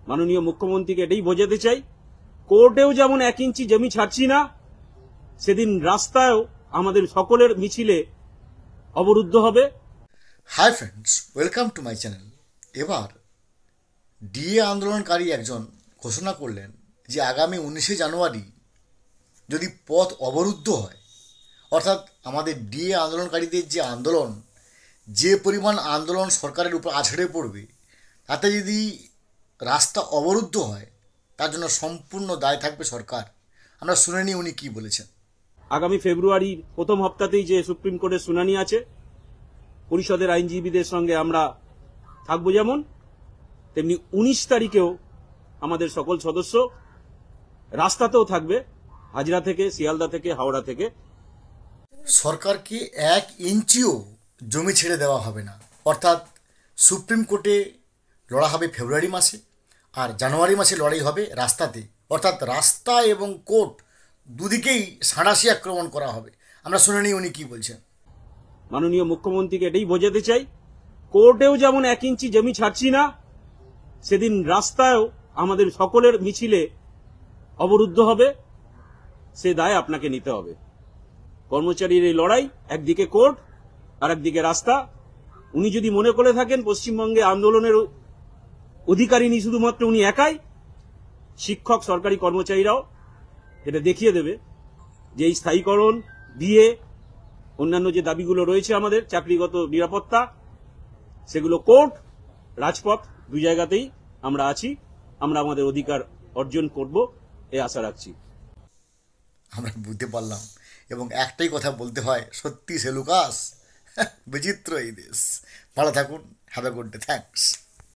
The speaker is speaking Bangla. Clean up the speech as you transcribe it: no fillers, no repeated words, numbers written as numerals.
মাননীয় মুখ্যমন্ত্রীকে এটাই বোঝাতে চাই, কোর্টেও যেমন 1 ইঞ্চি জমি ছাড়ছি না, সেদিন রাস্তায়ও আমাদের সকলের মিছিলে অবরুদ্ধ হবে। Hi friends, welcome to my channel. এবার ডিএ আন্দোলনকারী একজন ঘোষণা করলেন যে আগামী 19শে জানুয়ারি যদি পথ অবরুদ্ধ হয়, অর্থাৎ আমাদের ডিএ আন্দোলনকারীদের যে আন্দোলন, যে পরিমাণ আন্দোলন সরকারের উপর আছড়ে পড়বে, তাতে যদি রাস্তা অবরুদ্ধ হয় তার জন্য সম্পূর্ণ দায় থাকবে সরকার। আমরা শুনে নিই উনি কী বলেছেন। আগামী ফেব্রুয়ারির প্রথম সপ্তাহতেই যে সুপ্রিম কোর্টের শুনানি আছে, পরিষদের আইনজীবীদের সঙ্গে আমরা থাকবো, যেমন তেমনি 19 তারিখেও আমাদের সকল সদস্য রাস্তাতেও থাকবে, হাজরা থেকে, শিয়ালদা থেকে, হাওড়া থেকে। সরকারকে 1 ইঞ্চিও জমি ছেড়ে দেওয়া হবে না, অর্থাৎ সুপ্রিম কোর্টে লড়া হবে ফেব্রুয়ারি মাসে, আর জানুয়ারি মাসে লড়াই হবে রাস্তাতে, অর্থাৎ রাস্তা এবং কোর্ট দুদিকেই সাঁড়াশি আক্রমণ করা হবে। আমরা শুনে নিই উনি কী বলছেন। মাননীয় মুখ্যমন্ত্রীকে এটাই বোঝাতে চাই, কোর্টেও যেমন 1 ইঞ্চি জমি ছাড়ছি না, সেদিন রাস্তায়ও আমাদের সকলের মিছিলে অবরুদ্ধ হবে, সে দায় আপনাকে নিতে হবে। কর্মচারীর এই লড়াই, একদিকে কোর্ট আর একদিকে রাস্তা। উনি যদি মনে করে থাকেন পশ্চিমবঙ্গে আন্দোলনের অধিকারিণী শুধুমাত্র উনি একাই, শিক্ষক, সরকারি কর্মচারীরাও এটা দেখিয়ে দেবে যে এই স্থায়ীকরণ, ডিএ, অন্যান্য যে দাবিগুলো রয়েছে আমাদের, চাকরিগত নিরাপত্তা, সেগুলো কোর্ট, রাজপথ, দুই জায়গাতেই আমরা আছি। আমরা আমাদের অধিকার অর্জন করব, এই আশা রাখছি। আমরা বুঝতে পারলাম, এবং একটাই কথা বলতে হয়, সত্যি সেলুকাস, বিচিত্র এই দেশ। ভালো থাকুন, have a good day, thanks.